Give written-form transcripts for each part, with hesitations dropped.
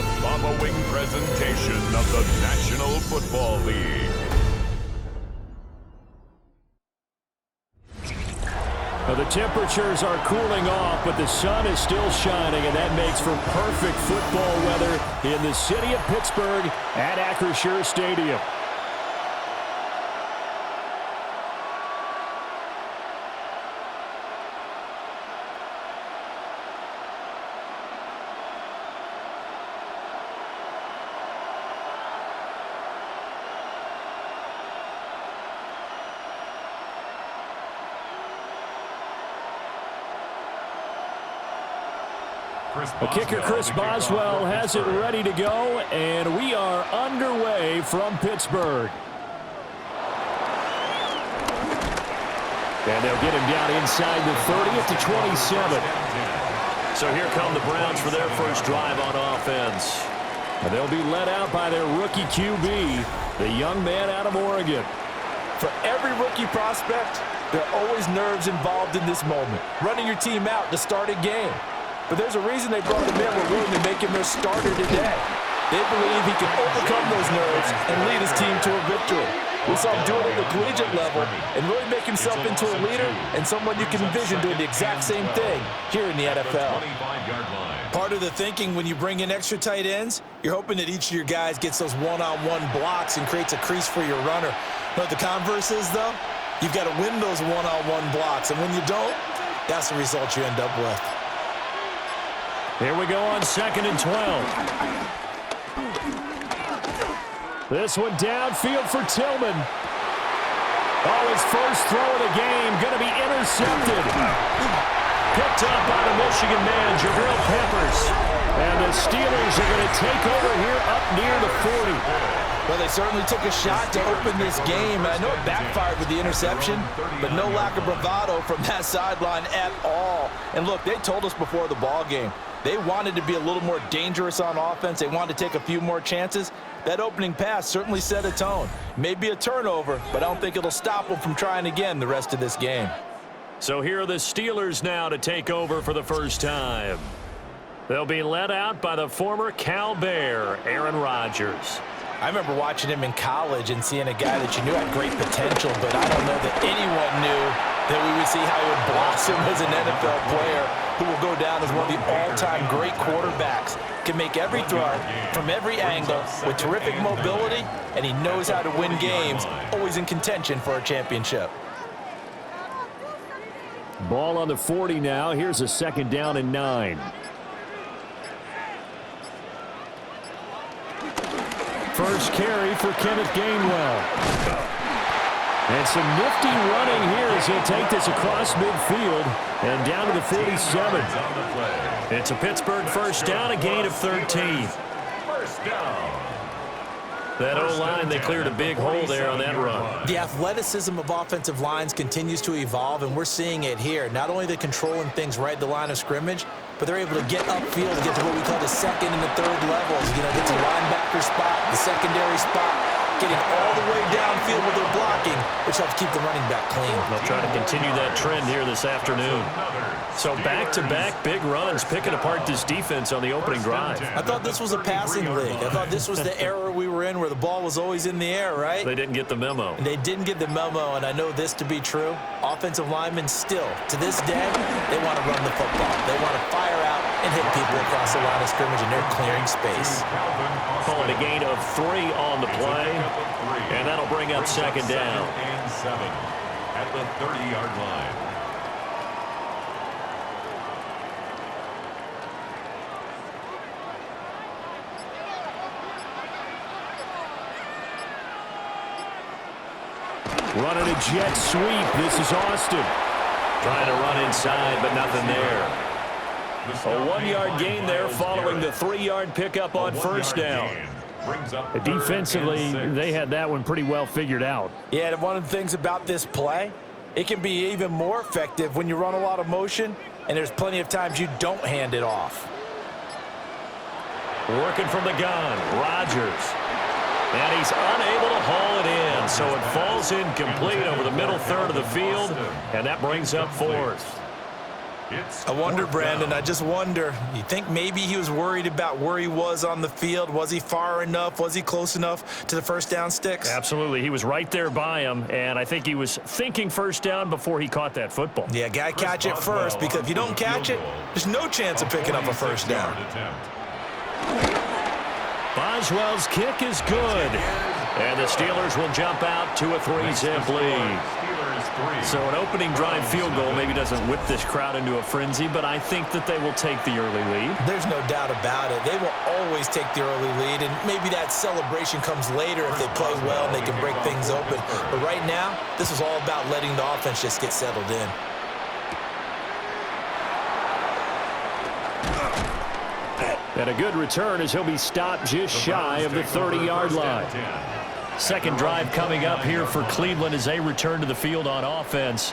the following presentation of the National Football League. Well, the temperatures are cooling off, but the sun is still shining, and that makes for perfect football weather in the city of Pittsburgh at Acrisure Stadium. The kicker, Chris Boswell, has it ready to go, and we are underway from Pittsburgh. And they'll get him down inside the 30 at the 27. So here come the Browns for their first drive on offense. And they'll be led out by their rookie QB, the young man out of Oregon. For every rookie prospect, there are always nerves involved in this moment, running your team out to start a game. But there's a reason they brought him in. We're willing to make him their starter today. They believe he can overcome those nerves and lead his team to a victory. We saw him do it at the collegiate level and really make himself into a leader and someone you can envision doing the exact same thing here in the NFL. Part of the thinking when you bring in extra tight ends, you're hoping that each of your guys gets those one-on-one blocks and creates a crease for your runner. But the converse is, though, you've got to win those one-on-one blocks. And when you don't, that's the result you end up with. Here we go on 2nd and 12. This one downfield for Tillman. Oh, his first throw of the game going to be intercepted. Picked up by the Michigan man, Jabril Peppers. And the Steelers are going to take over here up near the 40. Well, they certainly took a shot to open this game. I know it backfired with the interception, but no lack of bravado from that sideline at all. And look, they told us before the ball game, they wanted to be a little more dangerous on offense. They wanted to take a few more chances. That opening pass certainly set a tone. Maybe a turnover, but I don't think it'll stop them from trying again the rest of this game. So here are the Steelers now to take over for the first time. They'll be led out by the former Cal Bear, Aaron Rodgers. I remember watching him in college and seeing a guy that you knew had great potential, but I don't know that anyone knew that we would see how he would blossom as an NFL player who will go down as one of the all-time great quarterbacks. Can make every throw from every angle with terrific mobility, and he knows how to win games, always in contention for a championship. Ball on the 40 now. Here's a 2nd down and 9. First carry for Kenneth Gainwell. And some nifty running here as he'll take this across midfield and down to the 47. It's a Pittsburgh first down, a gain of 13. First down. That O-line, they cleared a big hole there on that run. The athleticism of offensive lines continues to evolve, and we're seeing it here. Not only are they controlling things right at the line of scrimmage, but they're able to get upfield and get to what we call the 2nd and the 3rd levels. You know, get to the linebacker spot, the secondary spot, getting all the way downfield with their blocking, which helps keep the running back clean. They'll try to continue that trend here this afternoon. So back-to-back big runs, picking apart this defense on the opening drive. I thought this was a passing league. I thought this was the era we were in where the ball was always in the air, right? They didn't get the memo. They didn't get the memo, and I know this to be true. Offensive linemen still, to this day, they want to run the football. They want to fire out and hit people across the line of scrimmage, and they're clearing space. Calling a gain of 3 on the play, and that'll bring up 2nd down. And 7 at the 30-yard line. Running a jet sweep. This is Austin. Trying to run inside, but nothing there. A 1-yard gain there following the 3-yard pickup on first down. Defensively, they had that one pretty well figured out. Yeah, and one of the things about this play, it can be even more effective when you run a lot of motion, and there's plenty of times you don't hand it off. Working from the gun, Rodgers. And he's unable to haul it in, so it falls incomplete over the middle third of the field, and that brings up 4th. I wonder, Brandon, I just wonder, you think maybe he was worried about where he was on the field? Was he far enough? Was he close enough to the first down sticks? Absolutely. He was right there by him, and I think he was thinking first down before he caught that football. Yeah, got to catch it first, because if you don't catch it, there's no chance of picking up a first down. Boswell's kick is good, and the Steelers will jump out to a 3-zip lead. So an opening drive field goal maybe doesn't whip this crowd into a frenzy, but I think that they will take the early lead. There's no doubt about it. They will always take the early lead, and maybe that celebration comes later if they play well and they can break things open. But right now, this is all about letting the offense just get settled in. And a good return as he'll be stopped just shy of the 30-yard line. Second drive coming up here for Cleveland as they return to the field on offense.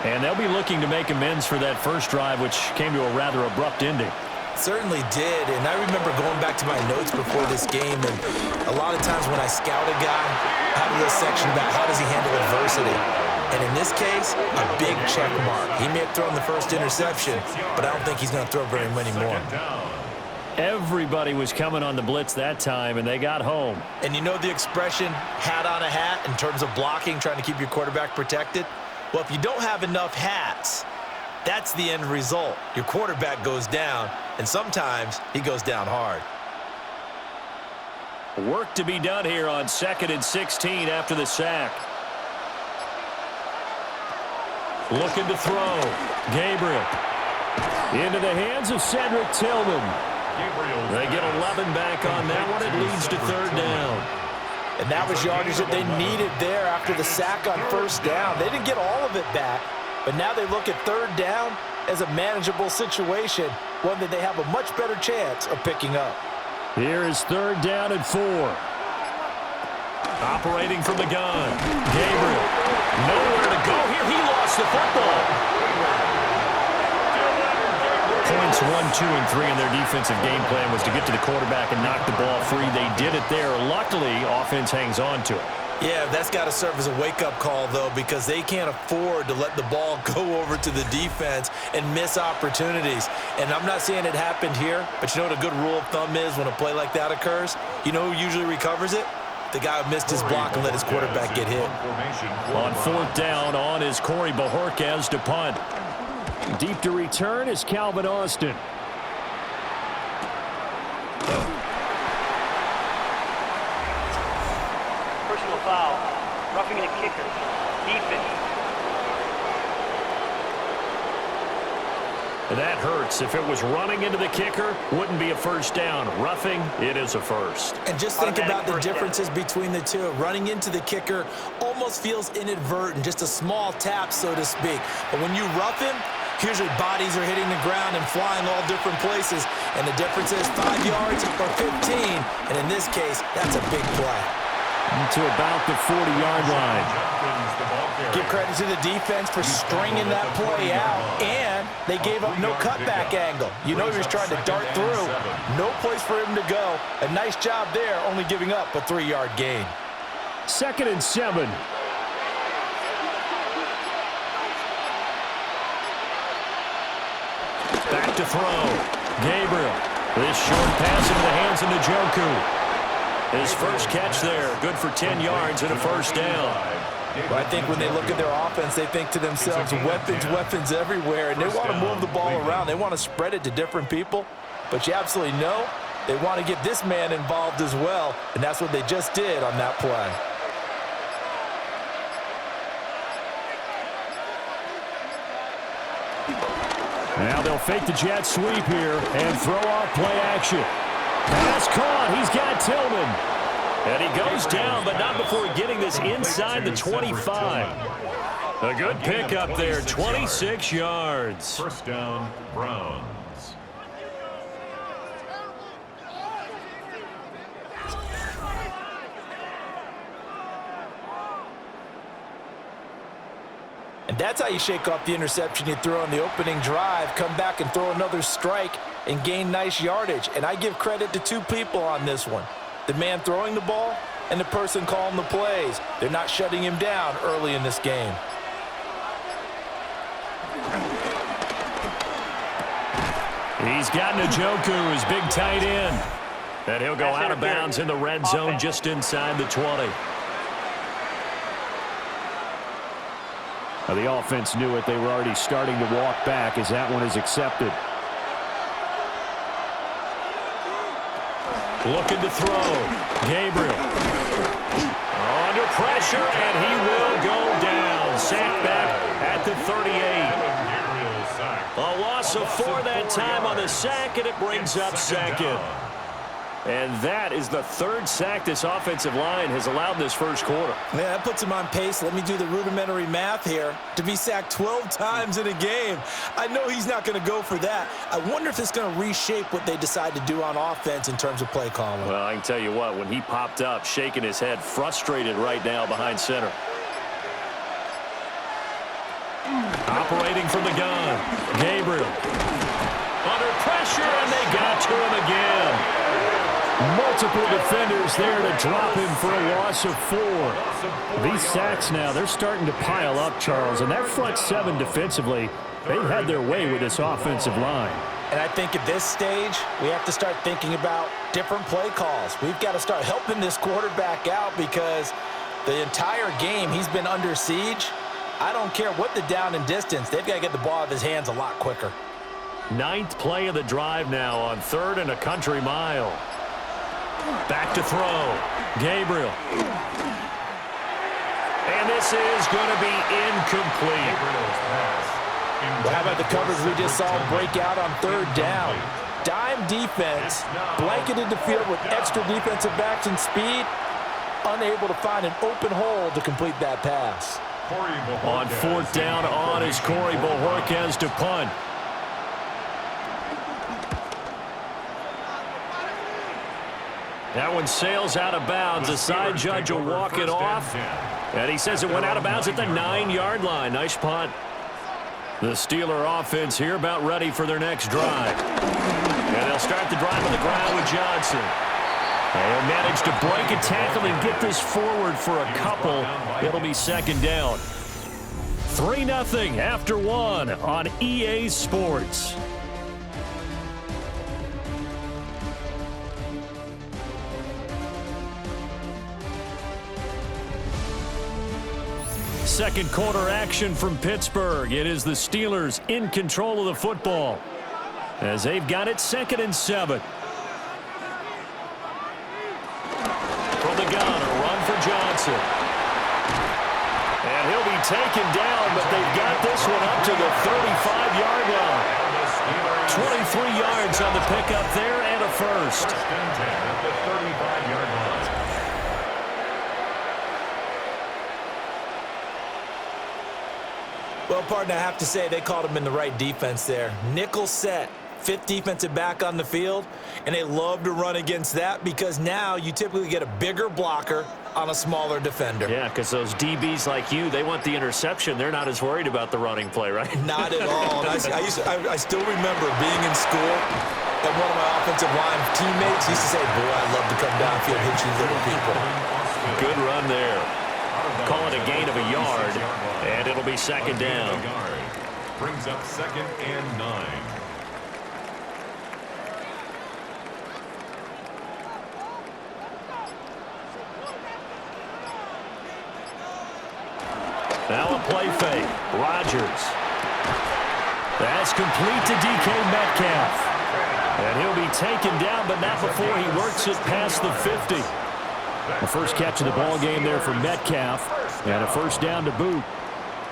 And they'll be looking to make amends for that first drive, which came to a rather abrupt ending. Certainly did, and I remember going back to my notes before this game, and a lot of times when I scout a guy, I have a little section about how does he handle adversity. And in this case, a big check mark. He may have thrown the first interception, but I don't think he's going to throw very many more. Everybody was coming on the blitz that time, and they got home. And you know the expression, hat on a hat, in terms of blocking, trying to keep your quarterback protected? Well, if you don't have enough hats, that's the end result. Your quarterback goes down, and sometimes he goes down hard. Work to be done here on 2nd and 16 after the sack. Looking to throw. Gabriel. Into the hands of Cedric Tillman. They get 11 back on that one. It leads to 3rd down. And that was yardage that they needed there after the sack on 1st down. They didn't get all of it back, but now they look at 3rd down as a manageable situation, one that they have a much better chance of picking up. Here is 3rd down and 4. Operating from the gun. Gabriel. Nowhere to go here. He lost the football. Points 1, 2, and 3 in their defensive game plan was to get to the quarterback and knock the ball free. They did it there. Luckily, offense hangs on to it. Yeah, that's got to serve as a wake-up call, though, because they can't afford to let the ball go over to the defense and miss opportunities. And I'm not saying it happened here, but you know what a good rule of thumb is when a play like that occurs? You know who usually recovers it? The guy who missed his block and let his quarterback get hit. On 4th down, on is Corey Bajorquez to punt. Deep to return is Calvin Austin. Personal foul. Roughing the kicker. Defense. That hurts. If it was running into the kicker, wouldn't be a first down. Roughing, it is a first. And just think about the differences between the two. Running into the kicker almost feels inadvertent, just a small tap, so to speak. But when you rough him, usually bodies are hitting the ground and flying all different places. And the difference is 5 yards or 15. And in this case, that's a big play. To about the 40-yard line. Give credit to the defense for stringing that play out, and they gave up no cutback angle. You know he was trying to dart through. No place for him to go. A nice job there, only giving up a 3-yard gain. 2nd and 7. Back to throw. Gabriel. This short pass into the hands of Njoku. His first catch there, good for 10 yards and a first down. Well, I think when they look at their offense, they think to themselves, weapons, weapons everywhere, and they want to move the ball around. They want to spread it to different people, but you absolutely know they want to get this man involved as well, and that's what they just did on that play. Now they'll fake the jet sweep here and throw off play action. Pass caught. He's got Tillman. And he goes down, but not before getting this inside the 25. A good pickup there, 26 yards. First down, Browns. And that's how you shake off the interception you threw on the opening drive, come back and throw another strike and gain nice yardage. And I give credit to two people on this one. The man throwing the ball and the person calling the plays. They're not shutting him down early in this game. He's got Njoku, his big tight end. And he'll go out of bounds in the red zone just inside the 20. Now, the offense knew it. They were already starting to walk back as that one is accepted. Looking to throw. Gabriel. Under pressure, and he will go down. Sacked back at the 38. A loss of 4 that time on the sack, and it brings up second. And that is the 3rd sack this offensive line has allowed in this first quarter. Yeah, that puts him on pace. Let me do the rudimentary math here. To be sacked 12 times in a game, I know he's not going to go for that. I wonder if it's going to reshape what they decide to do on offense in terms of play calling. Well, I can tell you what, when he popped up, shaking his head, frustrated right now behind center. Operating from the gun, Gabriel. Under pressure, and they got to him again. Multiple defenders there to drop him for a loss of 4. These sacks now, they're starting to pile up, Charles. And that front 7 defensively, they've had their way with this offensive line. And I think at this stage, we have to start thinking about different play calls. We've got to start helping this quarterback out because the entire game he's been under siege. I don't care what the down and distance. They've got to get the ball out of his hands a lot quicker. 9th play of the drive now on 3rd and a country mile. Back to throw. Gabriel. And this is going to be incomplete. Well, how about the coverage we just saw break out on 3rd down? Dime defense, blanketed the field with extra defensive backs and speed, unable to find an open hole to complete that pass. On 4th down on is Corey Bojorquez to punt. That one sails out of bounds. The side judge will walk it off. And he says it went out of bounds at the 9-yard line. Nice punt. The Steeler offense here about ready for their next drive. And they'll start the drive on the ground with Johnson. They'll manage to break a tackle and get this forward for a couple. It'll be 2nd down. 3-0 after 1 on EA Sports. Second quarter action from Pittsburgh. It is the Steelers in control of the football as they've got it 2nd and 7. From the gun, a run for Johnson. And he'll be taken down, but they've got this one up to the 35-yard line. 23 yards on the pickup there and a first. At the 35-yard line. Well, partner, I have to say they called him in the right defense there. Nickel set, 5th defensive back on the field, and they love to run against that because now you typically get a bigger blocker on a smaller defender. Yeah, because those DBs like you, they want the interception. They're not as worried about the running play, right? Not at all. And I still remember being in school, and one of my offensive line teammates used to say, boy, I'd love to come downfield and hit you little people. Good run there. Call it a gain of a yard, and it'll be 2nd down. Brings up 2nd and 9. Now a play fake. Rodgers. That's complete to DK Metcalf. And he'll be taken down, but not before he works it past the 50. The first catch of the ball game there for Metcalf, and a 1st down to boot.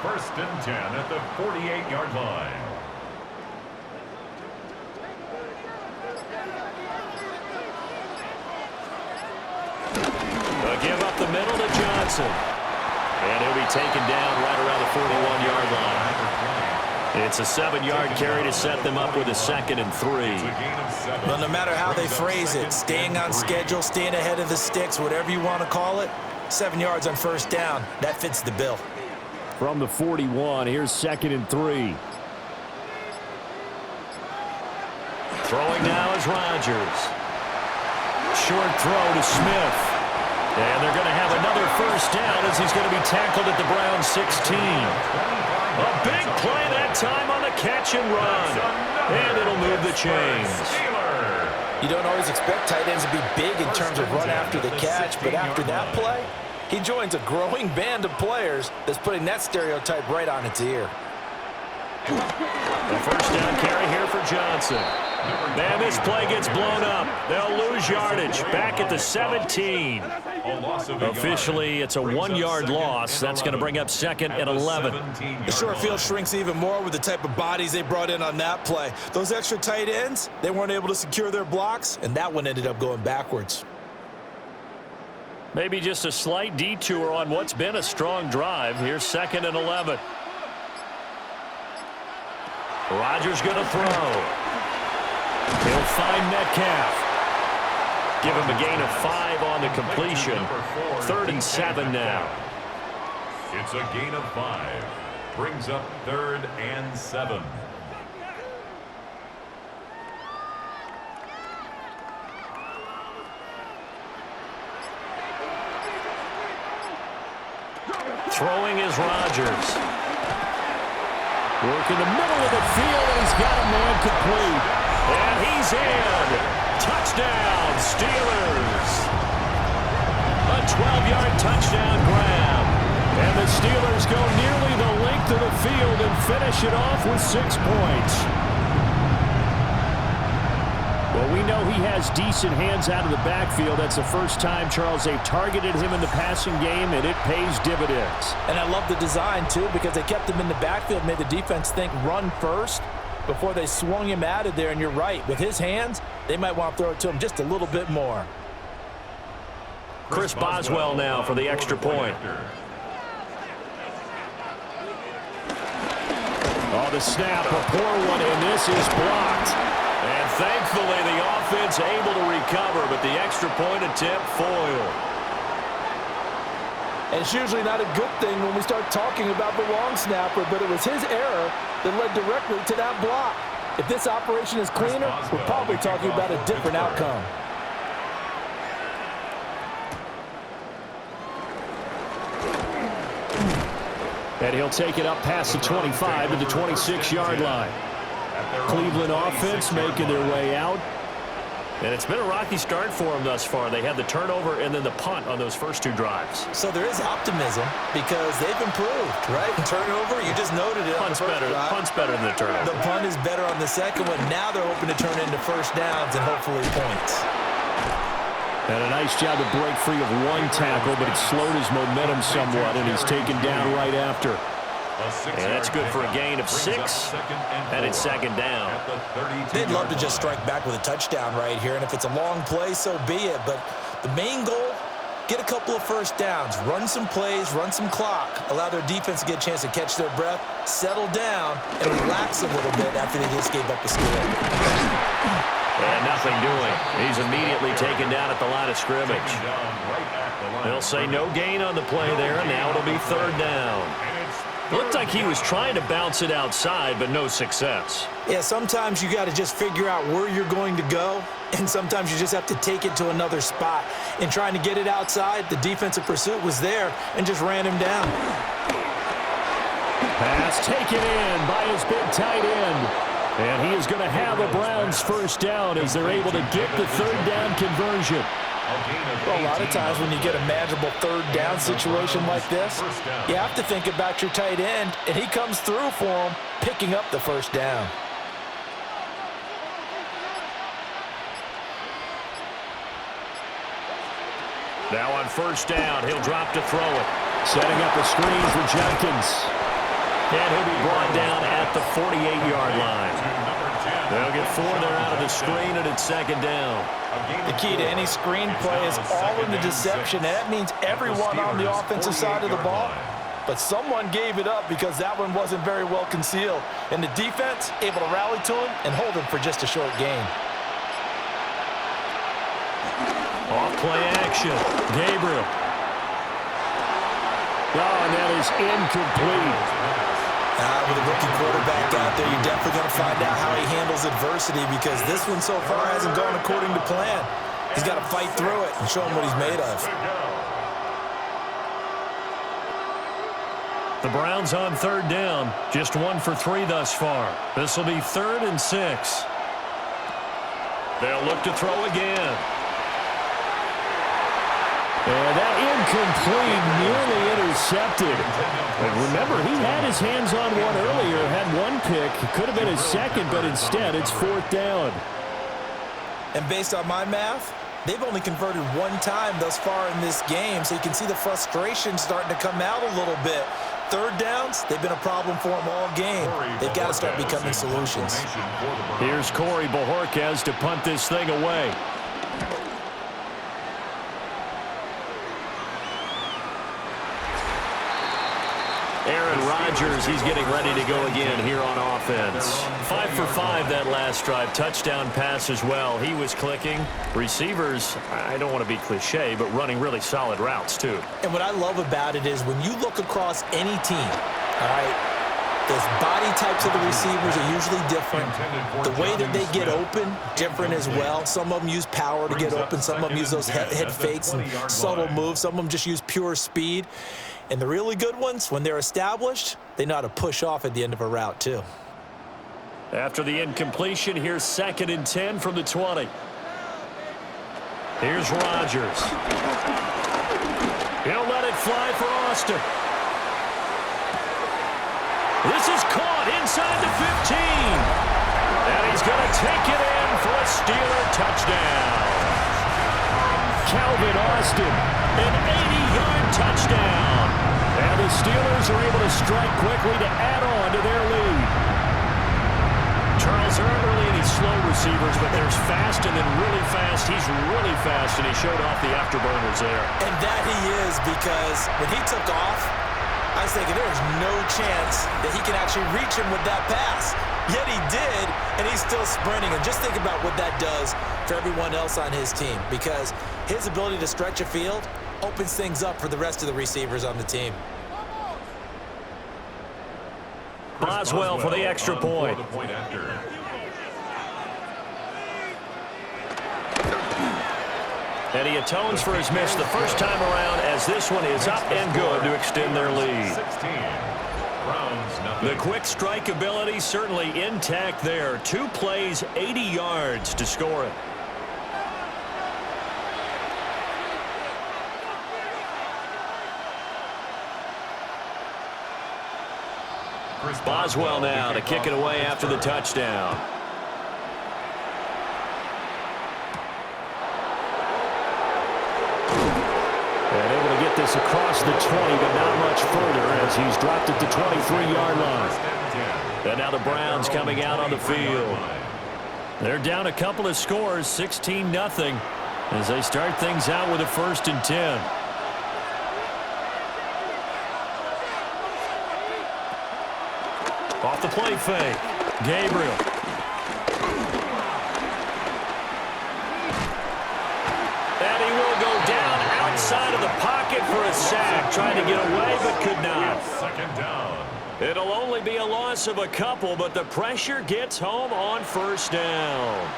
1st and 10 at the 48-yard line. A give up the middle to Johnson. And he'll be taken down right around the 41-yard line. It's a 7-yard carry to set them up with a 2nd and 3. Well, no matter how they phrase it, staying on schedule, staying ahead of the sticks, whatever you want to call it, 7 yards on 1st down, that fits the bill. From the 41, here's 2nd and 3. Throwing now is Rodgers. Short throw to Smith. And they're going to have another first down as he's going to be tackled at the Browns 16. A big play that time on the catch and run. And it'll move the chains. You don't always expect tight ends to be big in terms of run after the catch, but after that play, he joins a growing band of players that's putting that stereotype right on its ear. The first down carry here for Johnson. Man, this play gets blown up. They'll lose yardage. Back at the 17. Officially, it's a 1-yard loss. That's going to bring up 2nd and 11. The short field shrinks even more with the type of bodies they brought in on that play. Those extra tight ends, they weren't able to secure their blocks, and that one ended up going backwards. Maybe just a slight detour on what's been a strong drive. Here's 2nd and 11. Rodgers going to throw. He'll find Metcalf. Give him a gain of 5 on the completion. 3rd and 7 now. It's a gain of 5. Brings up 3rd and 7. Throwing is Rodgers. Work in the middle of the field, and he's got a man complete. And he's in. Touchdown, Steelers. A 12-yard touchdown grab. And the Steelers go nearly the length of the field and finish it off with 6 points. Well, we know he has decent hands out of the backfield. That's the first time, Charles, they've targeted him in the passing game, and it pays dividends. And I love the design, too, because they kept him in the backfield, made the defense think run first before they swung him out of there. And you're right, with his hands, they might want to throw it to him just a little bit more. Chris Boswell now for the extra point. Oh, the snap, a poor one, and this is blocked. And thankfully, the offense able to recover, but the extra point attempt foiled. And it's usually not a good thing when we start talking about the long snapper, but it was his error that led directly to that block. If this operation is cleaner, we're probably talking about a different outcome. And he'll take it up past the 25 to the 26-yard line. Cleveland offense making their way out. And it's been a rocky start for them thus far. They had the turnover and then the punt on those first 2 drives. So there is optimism because they've improved, right? Turnover, you just noted it. Punt's better than the turnover. The punt is better on the second one. Now they're hoping to turn into first downs and hopefully points. And a nice job to break free of 1 tackle, but it slowed his momentum somewhat, and he's taken down right after. And that's good for a gain of 6, and it's 2nd down. They'd love to just strike back with a touchdown right here, and if it's a long play, so be it. But the main goal, get a couple of first downs, run some plays, run some clock, allow their defense to get a chance to catch their breath, settle down, and relax a little bit after they just gave up a score. And nothing doing. He's immediately taken down at the line of scrimmage. They'll say no gain on the play there, and now it'll be 3rd down. Looked like he was trying to bounce it outside, but no success. Yeah, sometimes you got to just figure out where you're going to go, and sometimes you just have to take it to another spot. In trying to get it outside, the defensive pursuit was there and just ran him down. Pass taken in by his big tight end. And he is going to have a Browns first down as they're able to get the 3rd down conversion. Well, a lot of times when you get a manageable 3rd down situation like this, you have to think about your tight end, and he comes through for him, picking up the first down. Now on first down, he'll drop to throw it. Setting up a screen for Jenkins. And he'll be brought down at the 48-yard line. They'll get 4 there out of the screen, and it's 2nd down. The key to any screen play is all in the deception. And that means everyone on the offensive side of the ball. But someone gave it up because that one wasn't very well concealed. And the defense able to rally to him and hold him for just a short gain. Off play action. Gabriel. Oh, and that is incomplete. With a rookie quarterback out there, you're definitely going to find out how he handles adversity because this one so far hasn't gone according to plan. He's got to fight through it and show him what he's made of. The Browns on third down. Just 1 for 3 thus far. This will be 3rd and 6. They'll look to throw again. And that incomplete, nearly intercepted. But remember, he had his hands on one earlier, had one pick. It could have been his second, but instead it's 4th down. And based on my math, they've only converted 1 time thus far in this game, so you can see the frustration starting to come out a little bit. 3rd downs, they've been a problem for them all game. They've got to start becoming solutions. Here's Corey Bojorquez to punt this thing away. Aaron Rodgers, he's getting ready to go again here on offense. 5 for 5 that last drive. Touchdown pass as well. He was clicking. Receivers, I don't want to be cliche, but running really solid routes too. And what I love about it is when you look across any team, all right, the body types of the receivers are usually different. The way that they get open, different as well. Some of them use power to get open. Some of them use those head fakes and subtle moves. Some of them just use pure speed. And the really good ones, when they're established, they know how to push off at the end of a route, too. After the incompletion, here's 2nd and 10 from the 20. Here's Rodgers. He'll let it fly for Austin. This is caught inside the 15. And he's going to take it in for a Steeler touchdown. Calvin Austin, an 80-yard touchdown. And the Steelers are able to strike quickly to add on to their lead. Charles, there aren't really any slow receivers, but there's fast and then really fast. He's really fast, and he showed off the afterburners there. And that he is, because when he took off, I was thinking there's no chance that he can actually reach him with that pass. Yet he did, and he's still sprinting. And just think about what that does for everyone else on his team, because his ability to stretch a field opens things up for the rest of the receivers on the team. Boswell for the extra point. And he atones for his miss the first time around, as this one is up and good to extend their lead. The quick strike ability certainly intact there. 2 plays, 80 yards to score it. Boswell now to kick it away after the touchdown. And able to get this across the 20, but not much further, as he's dropped at the 23-yard line. And now the Browns coming out on the field. They're down a couple of scores, 16-0, as they start things out with a 1st and 10. Off the play fake. Gabriel. And he will go down outside of the pocket for a sack. Trying to get away, but could not. 2nd down. It'll only be a loss of a couple, but the pressure gets home on 1st down.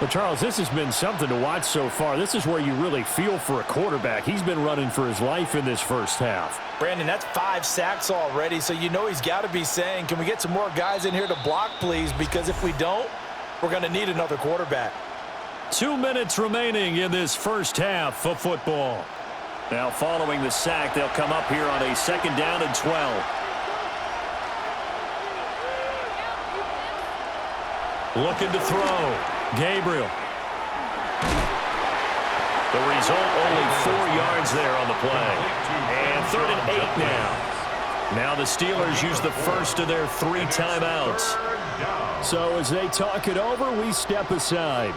Well, Charles, this has been something to watch so far. This is where you really feel for a quarterback. He's been running for his life in this first half. Brandon, that's 5 sacks already, so you know he's got to be saying, can we get some more guys in here to block, please? Because if we don't, we're going to need another quarterback. 2 minutes remaining in this first half of football. Now following the sack, they'll come up here on a 2nd down and 12. Looking to throw. Gabriel. The result, only 4 yards there on the play. And 3rd and 8 now. Now the Steelers use the first of their 3 timeouts. So as they talk it over, we step aside.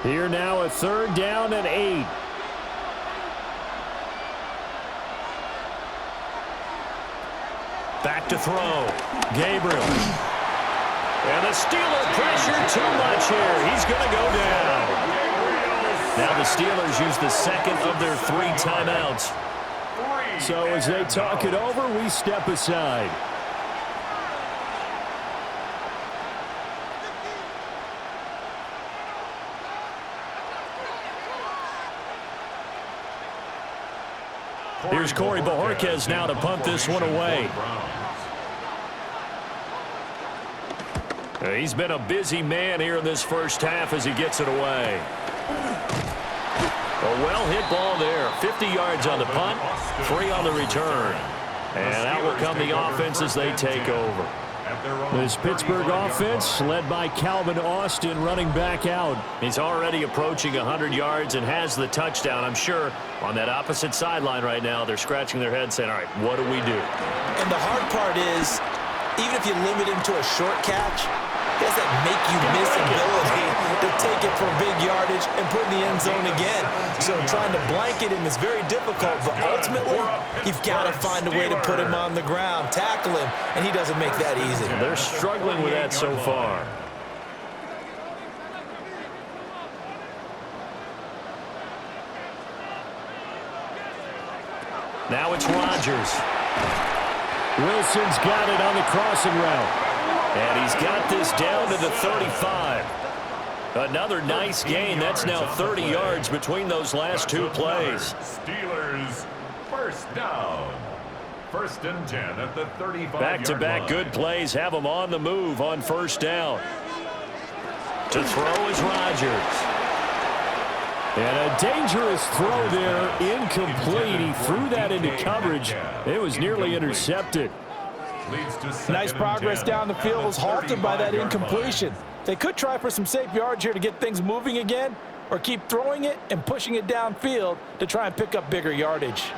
Here now a 3rd down and 8. Back to throw. Gabriel. And the Steeler pressure too much here. He's going to go down. Now the Steelers use the 2nd of their 3 timeouts. So as they talk it over, we step aside. Here's Corey Bojorquez now to punt this one away. He's been a busy man here in this first half as he gets it away. A well-hit ball there. 50 yards on the punt, 3 on the return. And out will come the offense as they take over. This Pittsburgh offense led by Calvin Austin running back out. He's already approaching 100 yards and has the touchdown. I'm sure on that opposite sideline right now, they're scratching their heads saying, all right, what do we do? And the hard part is, even if you limit him to a short catch, he has that make-you-miss ability to take it for big yardage and put in the end zone again. So trying to blanket him is very difficult, but ultimately, you've got to find a way to put him on the ground, tackle him, and he doesn't make that easy. They're struggling with that so far. Now it's Rodgers. Wilson's got it on the crossing route. And he's got this down to the 35. Another nice gain. That's now 30 yards between those last 2 plays. Steelers first down. 1st and 10 at the 35-yard Back-to-back good plays have them on the move on 1st down. To throw is Rodgers. And a dangerous throw there, incomplete. He threw that into coverage. It was nearly intercepted. Nice progress down the field was halted by that incompletion. They could try for some safe yards here to get things moving again, or keep throwing it and pushing it downfield to try and pick up bigger yardage.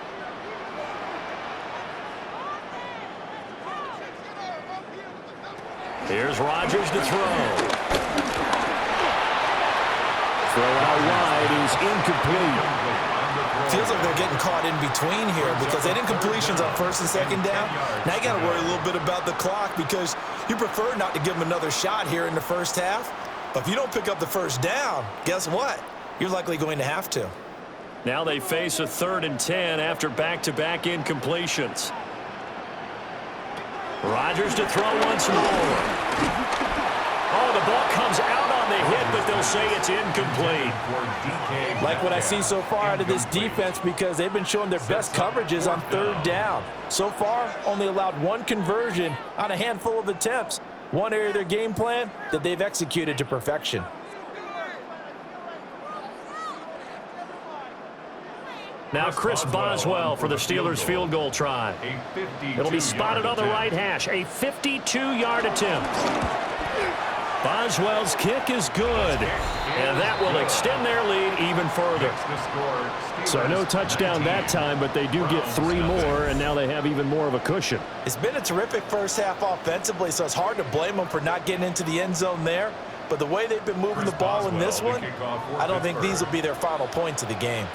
Here's Rodgers to throw. Throw out wide is incomplete. Feels like they're getting caught in between here because they didn't completions on 1st and 2nd down. Now you got to worry a little bit about the clock because you prefer not to give them another shot here in the 1st half. But if you don't pick up the 1st down, guess what? You're likely going to have to. Now they face a 3rd and 10 after back-to-back incompletions. Rodgers to throw once more. Oh, the ball comes out on the hit, but they'll say it's incomplete. Like what I see so far out of this defense because they've been showing their best coverages on 3rd down. So far, only allowed 1 conversion on a handful of attempts. One area of their game plan that they've executed to perfection. Now Chris Boswell for the Steelers field goal try. It'll be spotted on the right hash. A 52-yard attempt. Boswell's kick is good, and that will extend their lead even further. So no touchdown that time, but they do get 3 more, and now they have even more of a cushion. It's been a terrific 1st half offensively, so it's hard to blame them for not getting into the end zone there. But the way they've been moving the ball in this one, I don't think these will be their final points of the game.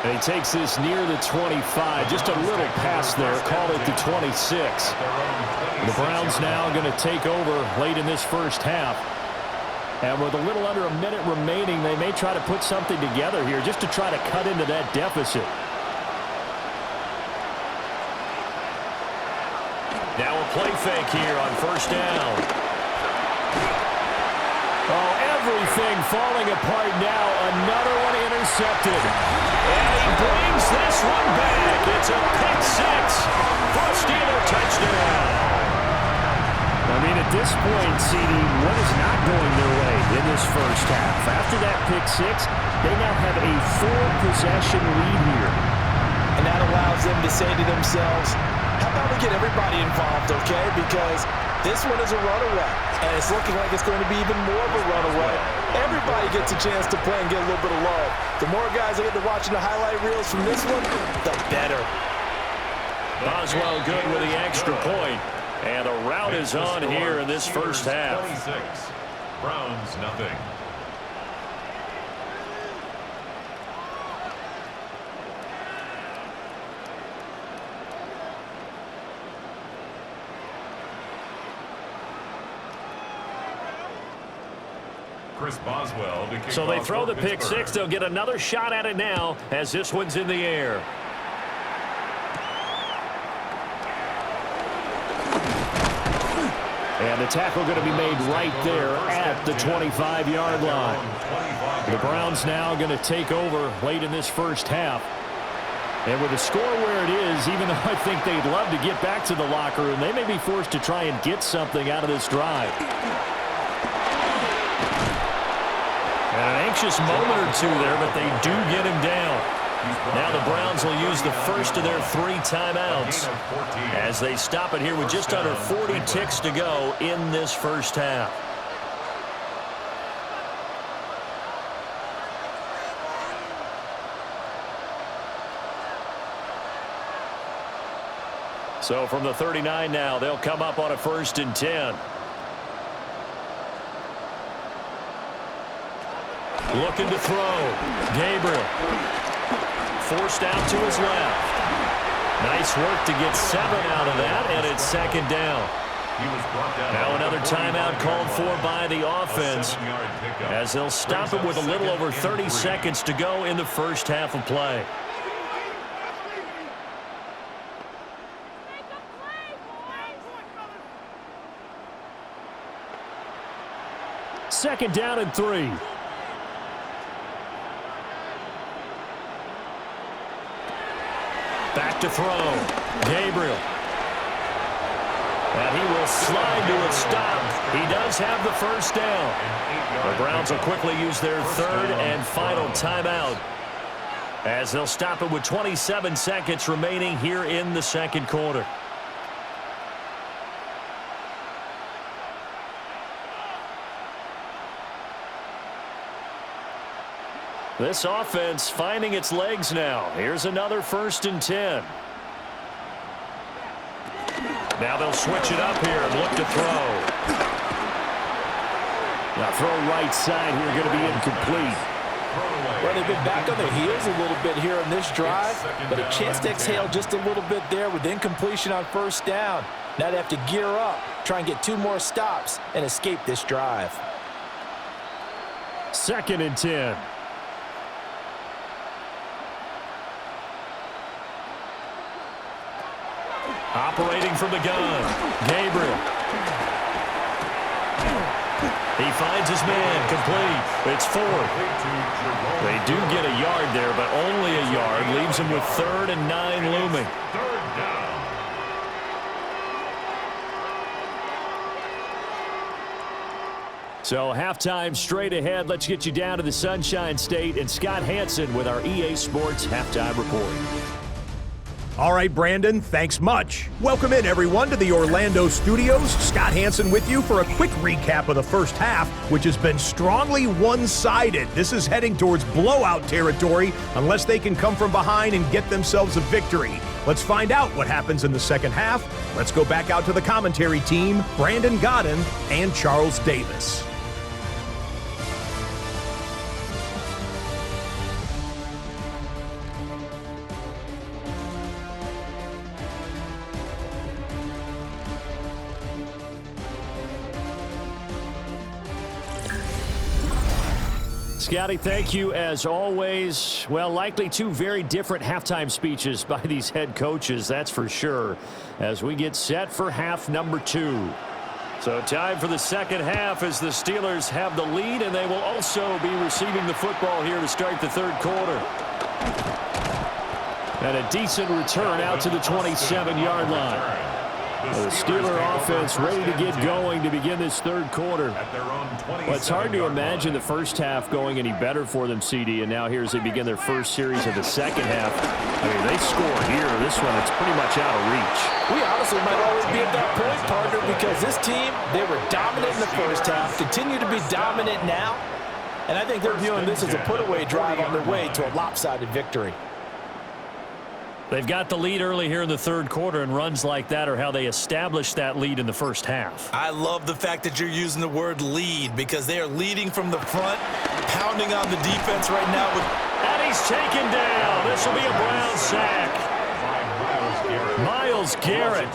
And he takes this near the 25. Just a little pass there. Call it the 26. The Browns now going to take over late in this 1st half. And with a little under a minute remaining, they may try to put something together here just to try to cut into that deficit. Now a play fake here on 1st down. Oh, everything falling apart now. Another one intercepted. And he brings this one back. It's a pick 6 for a Steeler touchdown. I mean, at this point, CD, what is not going their way in this 1st half? After that pick 6, they now have a 4-possession lead here. And that allows them to say to themselves, how about we get everybody involved, okay? Because this one is a runaway, and it's looking like it's going to be even more of a runaway. Everybody gets a chance to play and get a little bit of love. The more guys that get to watching the highlight reels from this one, the better. Boswell good with the extra point. And a rout is on here in this 1st half. 26. Browns nothing. Chris Boswell to kick So they off throw for the pick Pittsburgh. six. They'll get another shot at it now as this one's in the air. And the tackle going to be made right there at the 25-yard line. The Browns now going to take over late in this first half. And with the score where it is, even though I think they'd love to get back to the locker room, they may be forced to try and get something out of this drive. And an anxious moment or two there, but they do get him down. Now the Browns will use the first of their 3 timeouts as they stop it here with just under 40 ticks to go in this first half. So from the 39 now, they'll come up on a 1st and 10. Looking to throw. Gabriel. Forced out to his left. Nice work to get 7 out of that, and it's 2nd down. Now another timeout called for by the offense as they'll stop it with a little over 30 seconds to go in the first half of play. Second down and 3. Back to throw. Gabriel. And he will slide to a stop. He does have the first down. The Browns will quickly use their 3rd and final timeout as they'll stop it with 27 seconds remaining here in the 2nd quarter. This offense finding its legs now. Here's another 1st and 10. Now they'll switch it up here and look to throw. Now throw right side here, going to be incomplete. Well, they've been back on their heels a little bit here on this drive, but a chance to exhale just a little bit there with incompletion on 1st down. Now they have to gear up, try and get 2 more stops, and escape this drive. 2nd and 10. Operating from the gun, Gabriel. He finds his man, complete. It's 4th. They do get a yard there, but only a yard. Leaves him with 3rd and 9 looming. So halftime straight ahead. Let's get you down to the Sunshine State and Scott Hansen with our EA Sports Halftime Report. All right, Brandon, thanks much. Welcome in, everyone, to the Orlando studios. Scott Hansen with you for a quick recap of the first half, which has been strongly one-sided. This is heading towards blowout territory unless they can come from behind and get themselves a victory. Let's find out what happens in the second half. Let's go back out to the commentary team, Brandon Godden and Charles Davis. Scotty, thank you as always. Well, likely 2 very different halftime speeches by these head coaches, that's for sure, as we get set for half number 2. So time for the second half as the Steelers have the lead, and they will also be receiving the football here to start the 3rd quarter. And a decent return out to the 27-yard line. The Steeler offense ready to get going to begin this 3rd quarter. Well, it's hard to imagine the first half going any better for them, CD, and now here as they begin their first series of the second half. I mean, they score here. This one, it's pretty much out of reach. We honestly might always be at that point, partner, because this team, they were dominant in the first half, continue to be dominant now, and I think they're viewing this as a put-away drive on their way to a lopsided victory. They've got the lead early here in the 3rd quarter, and runs like that are how they established that lead in the first half. I love the fact that you're using the word lead because they are leading from the front, pounding on the defense right now. And he's taken down. This will be a Brown sack. Myles Garrett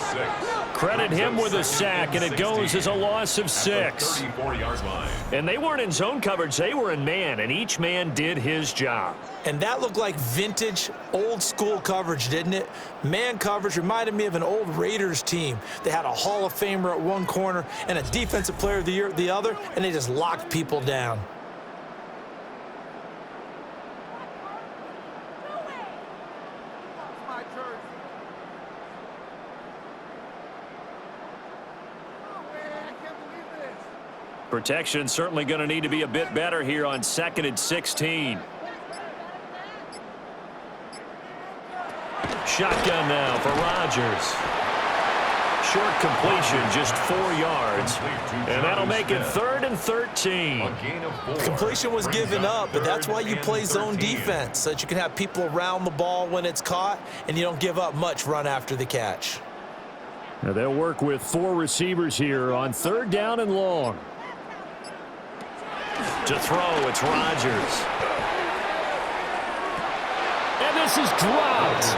Credit him with a sack, and it goes as a loss of 6. 34-yard line. And they weren't in zone coverage. They were in man, and each man did his job. And that looked like vintage, old-school coverage, didn't it? Man coverage reminded me of an old Raiders team. They had a Hall of Famer at one corner and a Defensive Player of the Year at the other, and they just locked people down. Protection certainly going to need to be a bit better here on 2nd and 16. Shotgun now for Rodgers. Short completion, just 4 yards. And that'll make it 3rd and 13. Completion was given up, but that's why you play zone defense, so that you can have people around the ball when it's caught, and you don't give up much run after the catch. Now they'll work with 4 receivers here on 3rd down and long. To throw, it's Rodgers. And this is dropped.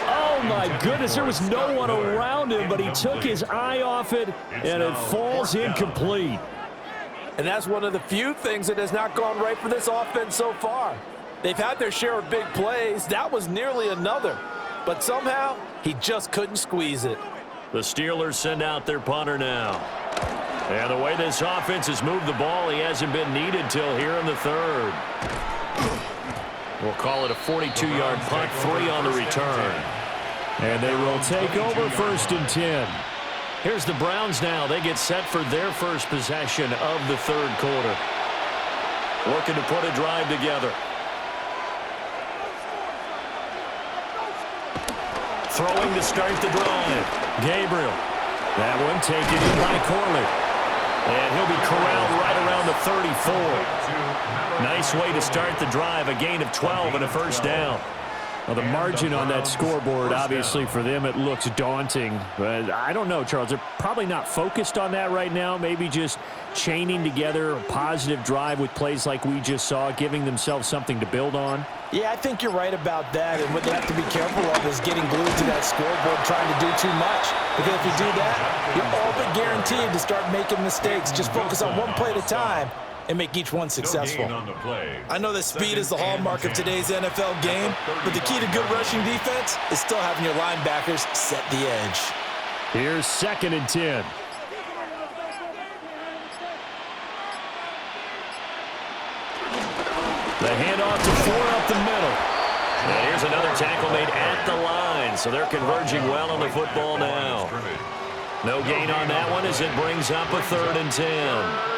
Oh, my goodness, there was no one around him, but he took his eye off it, and it falls incomplete. And that's one of the few things that has not gone right for this offense so far. They've had their share of big plays. That was nearly another. But somehow, he just couldn't squeeze it. The Steelers send out their punter now. And the way this offense has moved the ball, he hasn't been needed till here in the 3rd. We'll call it a 42-yard punt, 3 on the return. And they will take over 1st and 10. Here's the Browns now. They get set for their first possession of the 3rd quarter. Looking to put a drive together. Throwing to start the drive. Gabriel. That one taken in by Corley. And he'll be corralled right around the 34. Nice way to start the drive. A gain of 12 and a 1st down. Well, the margin on that scoreboard, obviously, for them, it looks daunting. But I don't know, Charles. They're probably not focused on that right now. Maybe just chaining together a positive drive with plays like we just saw, giving themselves something to build on. Yeah, I think you're right about that. And what they have to be careful of is getting glued to that scoreboard, trying to do too much. Because if you do that, you're all but guaranteed to start making mistakes. Just focus on one play at a time and make each one successful. I know that speed is the hallmark of today's NFL game, but the key to good rushing defense is still having your linebackers set the edge. Here's 2nd and 10. The handoff to 4 up the middle. And here's another tackle made at the line, so they're converging well on the football now. No gain on that one as it brings up a 3rd and 10.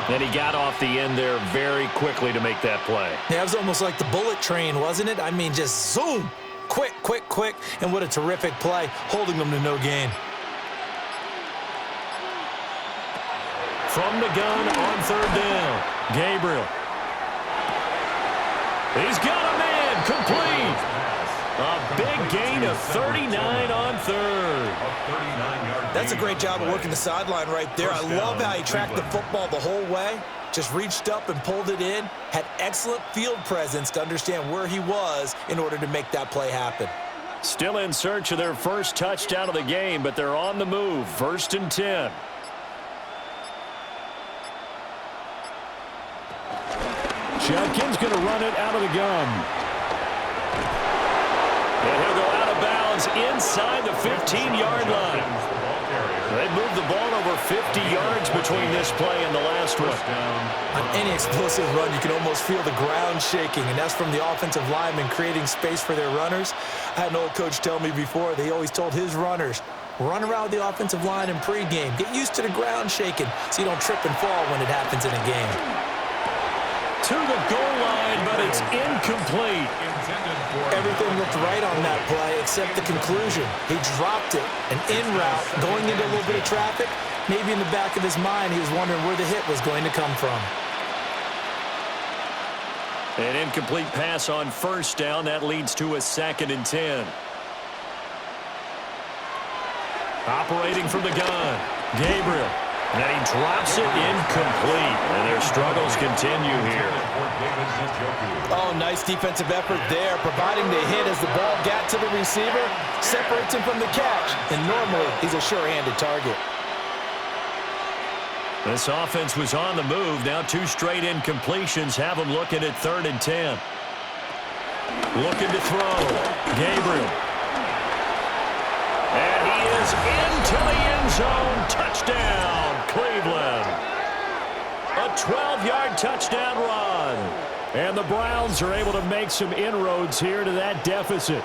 And he got off the end there very quickly to make that play. Yeah, it was almost like the bullet train, wasn't it? I mean, just zoom. Quick, quick, quick. And what a terrific play, holding them to no gain. From the gun on 3rd down. Gabriel. He's got a man complete. A big gain of 39 on 3rd. That's a great job of working the sideline right there. I love how he tracked the football the whole way. Just reached up and pulled it in. Had excellent field presence to understand where he was in order to make that play happen. Still in search of their first touchdown of the game, but they're on the move. 1st and 10. Jenkins going to run it out of the gun. And he'll go out of bounds inside the 15-yard line. They moved the ball over 50 yards between this play and the last one. On any explosive run, you can almost feel the ground shaking, and that's from the offensive linemen creating space for their runners. I had an old coach tell me before, they always told his runners, run around the offensive line in pregame. Get used to the ground shaking so you don't trip and fall when it happens in a game. To the goal line, but it's incomplete. Everything looked right on that play except the conclusion. He dropped it, an in route, going into a little bit of traffic. Maybe in the back of his mind, he was wondering where the hit was going to come from. An incomplete pass on 1st down. That leads to a 2nd and 10. Operating from the gun. Gabriel. And he drops it incomplete. And their struggles continue here. Oh, nice defensive effort there, providing the hit as the ball got to the receiver, separates him from the catch. And normally, he's a sure-handed target. This offense was on the move. Now 2 straight incompletions have them looking at 3rd and 10. Looking to throw. Gabriel. And he is into the end zone. Touchdown, Cleveland. A 12-yard touchdown run. And the Browns are able to make some inroads here to that deficit.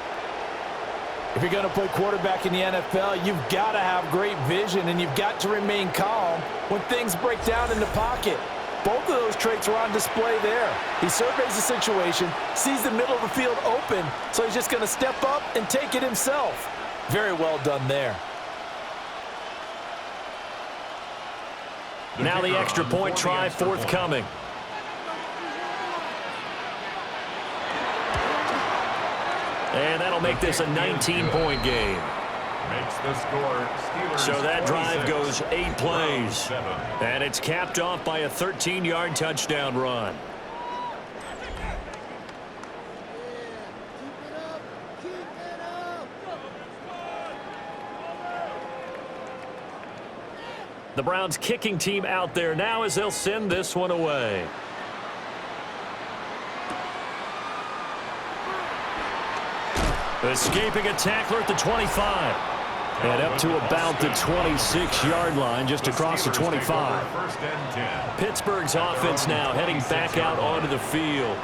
If you're going to play quarterback in the NFL, you've got to have great vision, and you've got to remain calm when things break down in the pocket. Both of those traits were on display there. He surveys the situation, sees the middle of the field open, so he's just going to step up and take it himself. Very well done there. Now the extra point try forthcoming. And that'll make this a 19-point game. Makes the score Steelers So that drive 46, goes 8 plays. 7. And it's capped off by a 13-yard touchdown run. The Browns kicking team out there now as they'll send this one away. Escaping a tackler at the 25. And up to about the 26-yard line, just across the 25. Pittsburgh's offense now heading back out onto the field.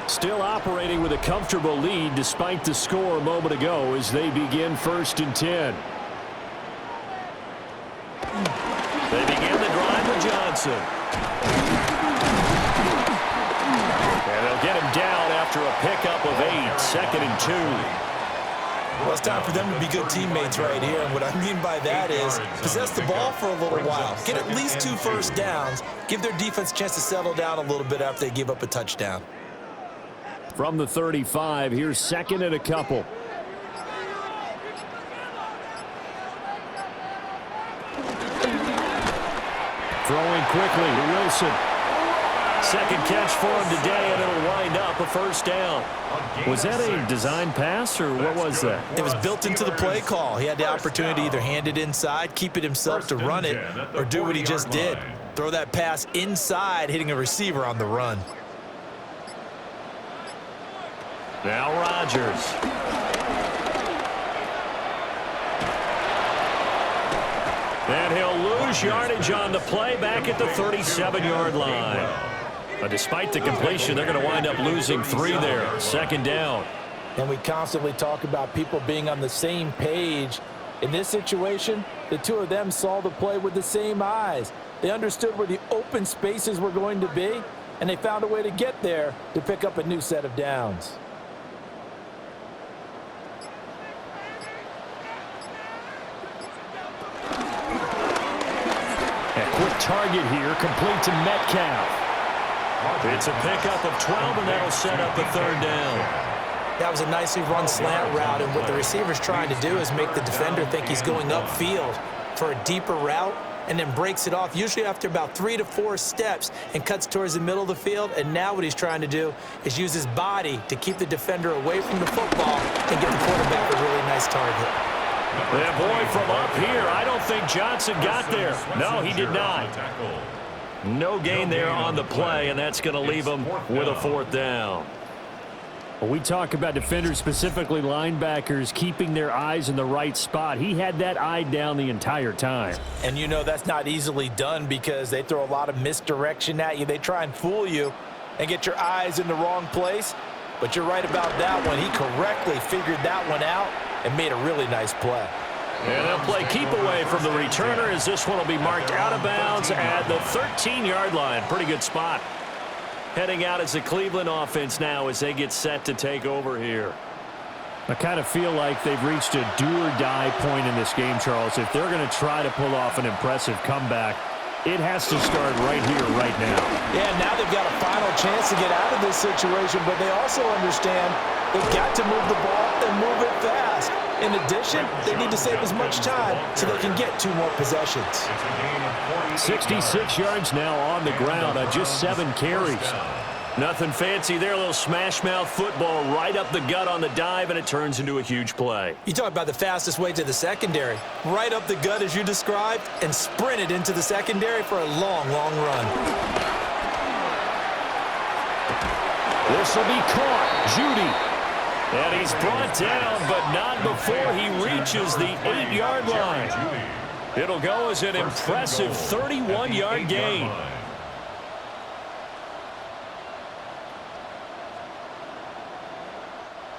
Still operating with a comfortable lead despite the score a moment ago as they begin 1st and 10. They begin the drive with Johnson. And they'll get him down after a pickup of 8, 2nd and 2. Well, it's time for them to be good teammates right here. And what I mean by that is possess the ball for a little while. Get at least 2 first downs. Give their defense a chance to settle down a little bit after they give up a touchdown. From the 35, here's 2nd and a couple. Throwing quickly to Wilson. 2nd catch for him today, and it'll wind up a 1st down. Was that a design pass, or what was that? It was built into the play call. He had the opportunity to either hand it inside, keep it himself to run it, or do what he just did. Throw that pass inside, hitting a receiver on the run. Now Rodgers. And he'll lose yardage on the play back at the 37-yard line. But despite the completion, they're going to wind up losing 3 there. 2nd down. And we constantly talk about people being on the same page. In this situation, the 2 of them saw the play with the same eyes. They understood where the open spaces were going to be, and they found a way to get there to pick up a new set of downs. A quick target here, complete to Metcalf. It's a pickup of 12, and that'll set up a 3rd down. That was a nicely run slant route, and what the receiver's trying to do is make the defender think he's going upfield for a deeper route, and then breaks it off, usually after about 3 to 4 steps, and cuts towards the middle of the field. And now what he's trying to do is use his body to keep the defender away from the football and get the quarterback a really nice target. That boy from up here, I don't think Johnson got there. No, he did not. No gain there on the play, and that's going to leave him with a 4th down. Well, we talk about defenders, specifically linebackers, keeping their eyes in the right spot. He had that eye down the entire time. And you know that's not easily done because they throw a lot of misdirection at you. They try and fool you and get your eyes in the wrong place. But you're right about that one. He correctly figured that one out and made a really nice play. And they'll play keep away from the returner as this one will be marked out of bounds at the 13-yard line. Pretty good spot. Heading out as the Cleveland offense now as they get set to take over here. I kind of feel like they've reached a do-or-die point in this game, Charles. If they're going to try to pull off an impressive comeback, it has to start right here, right now. Yeah, now they've got a final chance to get out of this situation, but they also understand they've got to move the ball and move it fast. In addition, they need to save as much time so they can get 2 more possessions. 66 yards now on the ground on just 7 carries. Nothing fancy there, a little smash-mouth football right up the gut on the dive, and it turns into a huge play. You talk about the fastest way to the secondary. Right up the gut as you described, and sprinted into the secondary for a long, long run. This will be caught. Judy. And he's brought down, but not before he reaches the 8-yard line. It'll go as an impressive 31-yard gain.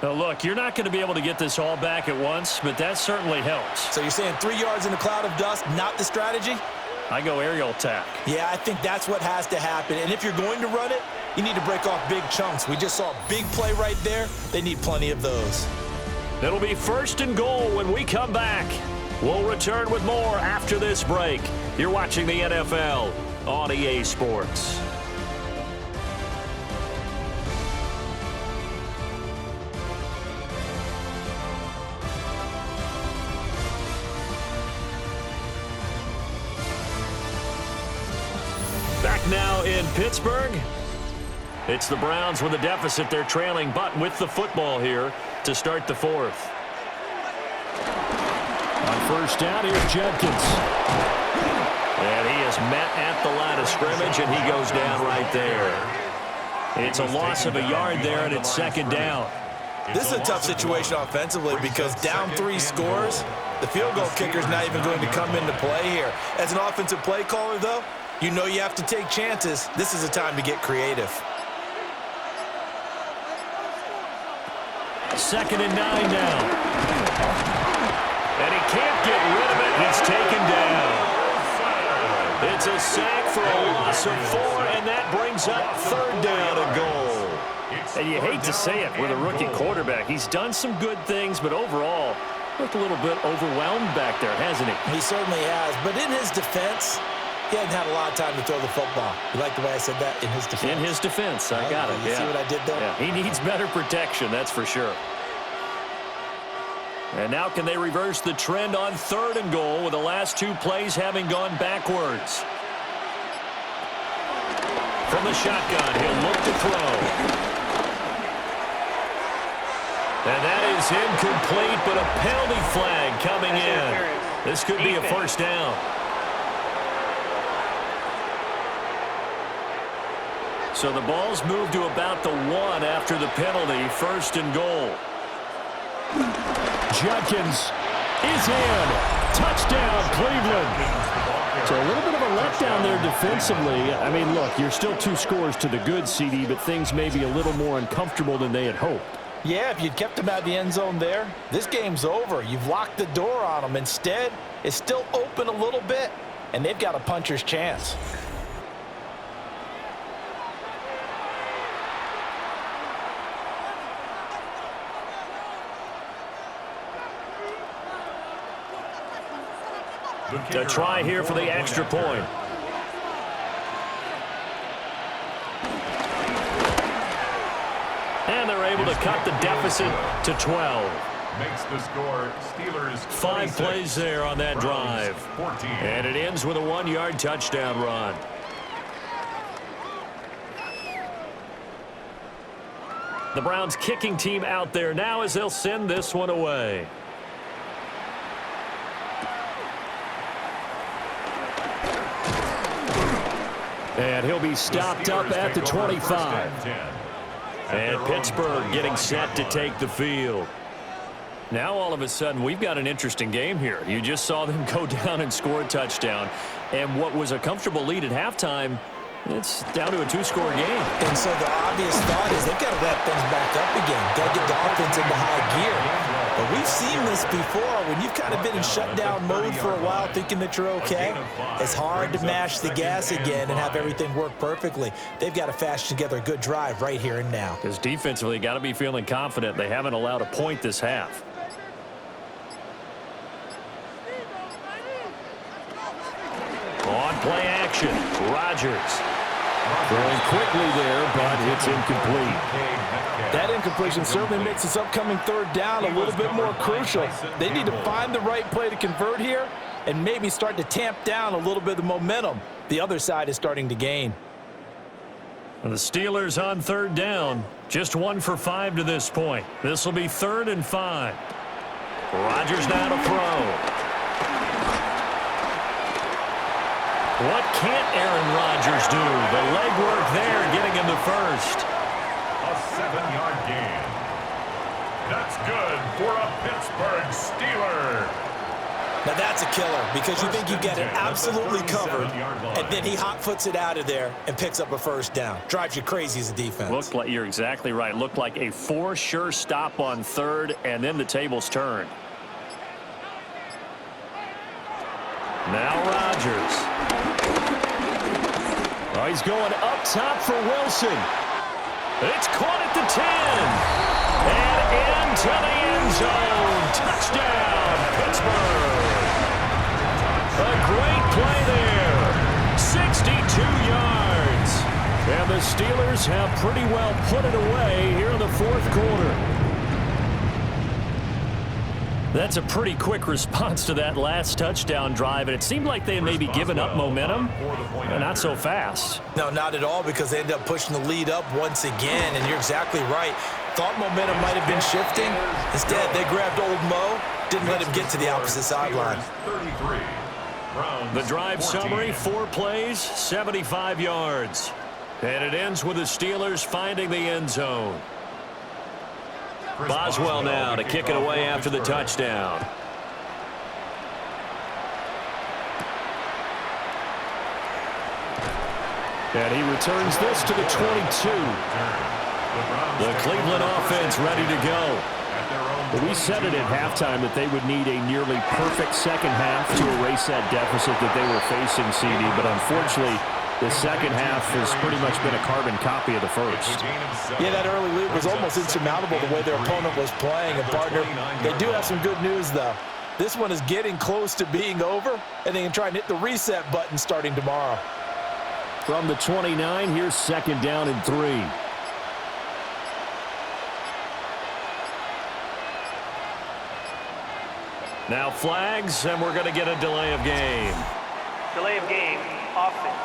Now look, you're not going to be able to get this all back at once, but that certainly helps. So you're saying 3 yards in a cloud of dust, not the strategy? I go aerial attack. Yeah, I think that's what has to happen. And if you're going to run it, you need to break off big chunks. We just saw a big play right there. They need plenty of those. It'll be 1st and goal when we come back. We'll return with more after this break. You're watching the NFL on EA Sports. Back now in Pittsburgh. It's the Browns with a deficit. They're trailing, but with the football here to start the 4th. On 1st down, here's Judkins. And he is met at the line of scrimmage, and he goes down right there. It's a loss of a yard there, and it's 2nd down. This is a tough situation offensively because down 3 scores, the field goal kicker's not even going to come into play here. As an offensive play caller, though, you know you have to take chances. This is a time to get creative. 2nd and 9 now. And he can't get rid of it. He's taken down. It's a sack for a loss of 4, and that brings up 3rd down and goal. And you hate to say it with a rookie quarterback. He's done some good things, but overall, looked a little bit overwhelmed back there, hasn't he? He certainly has. But in his defense, he hasn't had a lot of time to throw the football. You like the way I said that? In his defense? In his defense. I got it. You see what I did there? Yeah. He needs better protection, that's for sure. And now can they reverse the trend on 3rd and goal with the last 2 plays having gone backwards? From the shotgun, he'll look to throw. And that is incomplete, but a penalty flag coming in. This could be a 1st down. So the ball's moved to about the 1 after the penalty, 1st and goal. Judkins is in. Touchdown, Cleveland. So a little bit of a letdown there defensively. I mean, look, you're still 2 scores to the good, CD, but things may be a little more uncomfortable than they had hoped. Yeah, if you'd kept them out of the end zone there, this game's over. You've locked the door on them. Instead, it's still open a little bit, and they've got a puncher's chance. To try here for the extra point. And they're able to cut the deficit to 12. Makes the score Steelers 5 plays there on that drive. 14. And it ends with a 1-yard touchdown run. The Browns kicking team out there now as they'll send this one away. And he'll be stopped up at the 25. And Pittsburgh getting set to take the field. Now all of a sudden we've got an interesting game here. You just saw them go down and score a touchdown. And what was a comfortable lead at halftime, it's down to a 2-score game. And so the obvious thought is they've got to wrap things back up again. Got to get the offense into high gear. But we've seen this before. When you've kind of been in shutdown mode for a while thinking that you're okay, it's hard to mash the gas again and have everything work perfectly. They've got to fashion together a good drive right here and now. Because defensively, got to be feeling confident. They haven't allowed a point this half. On play action, Rodgers. Throwing quickly there, but it's incomplete. That incompletion certainly makes this upcoming third down a little bit more crucial. They need to find the right play to convert here and maybe start to tamp down a little bit of the momentum the other side is starting to gain. And the Steelers on third down. Just 1 for 5 to this point. This will be 3rd and 5. Rodgers now to throw. What can't Aaron Rodgers do? The legwork there getting him the first. A 7-yard gain. That's good for a Pittsburgh Steeler. Now that's a killer because you think you get it absolutely covered, and then he hot-foots it out of there and picks up a first down. Drives you crazy as a defense. Looked like, you're exactly right. Looked like a for sure stop on 3rd, and then the tables turned. Now Rodgers. Oh, he's going up top for Wilson. It's caught at the 10. And into the end zone. Touchdown, Pittsburgh. A great play there. 62 yards. And the Steelers have pretty well put it away here in the 4th quarter. That's a pretty quick response to that last touchdown drive, and it seemed like they had maybe given up momentum. Not so fast. No, not at all, because they ended up pushing the lead up once again, and you're exactly right. Thought momentum might have been shifting. Instead, they grabbed old Mo, didn't let him get to the opposite sideline. The drive summary, 4 plays, 75 yards. And it ends with the Steelers finding the end zone. Boswell now to kick it away after the touchdown. And he returns this to the 22. The Cleveland offense ready to go. We said it at halftime that they would need a nearly perfect second half to erase that deficit that they were facing, CD, but unfortunately, the second half has pretty much been a carbon copy of the first. Yeah, that early lead was almost insurmountable the way their opponent was playing. And, partner, they do have some good news, though. This one is getting close to being over, and they can try and hit the reset button starting tomorrow. From the 29, here's 2nd down and 3. Now flags, and we're going to get a delay of game. Delay of game, offense.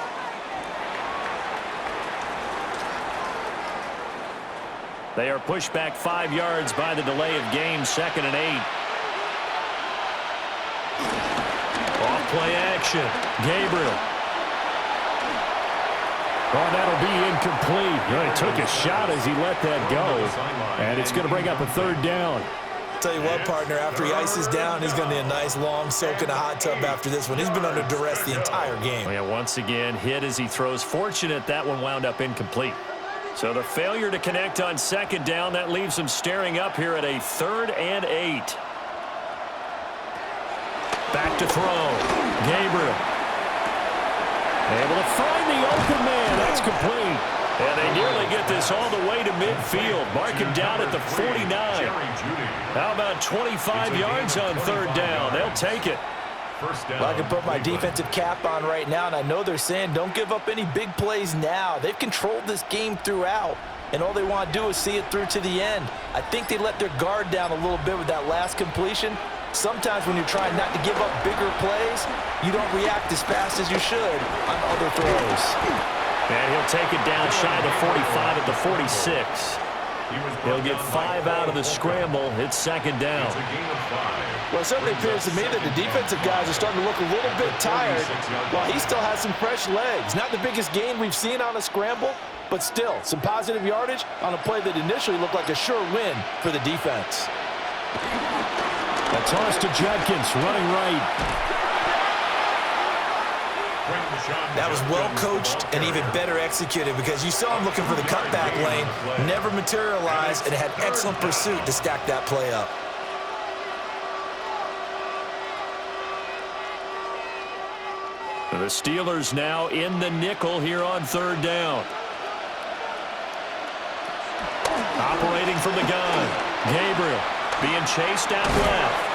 They are pushed back 5 yards by the delay of game, 2nd and 8. Off play action. Gabriel. Oh, that'll be incomplete. He took a shot as he let that go. And it's going to bring up a 3rd down. Tell you what, partner, after he ices down, he's going to need a nice long soak in a hot tub after this one. He's been under duress the entire game. Yeah, once again, hit as he throws. Fortunate that one wound up incomplete. So the failure to connect on 2nd down, that leaves him staring up here at a 3rd and 8. Back to throw. Gabriel. Able to find the open man. That's complete. And they nearly get this all the way to midfield. Mark him down at the 49. How about 25 yards on 3rd down? They'll take it. Well, I can put my defensive cap on right now, and I know they're saying don't give up any big plays now. They've controlled this game throughout, and all they want to do is see it through to the end. I think they let their guard down a little bit with that last completion. Sometimes when you're trying not to give up bigger plays, you don't react as fast as you should on other throws. And he'll take it down shy of the 45 at the 46. He'll get 5 out of the scramble. It's 2nd down. Well, it certainly appears to me that the defensive guys are starting to look a little bit tired while he still has some fresh legs. Not the biggest gain we've seen on a scramble, but still some positive yardage on a play that initially looked like a sure win for the defense. A toss to Judkins, running right. That was well coached and even better executed because you saw him looking for the cutback lane, never materialized, and had excellent pursuit to stack that play up. The Steelers now in the nickel here on 3rd down. Operating from the gun. Gabriel being chased out left.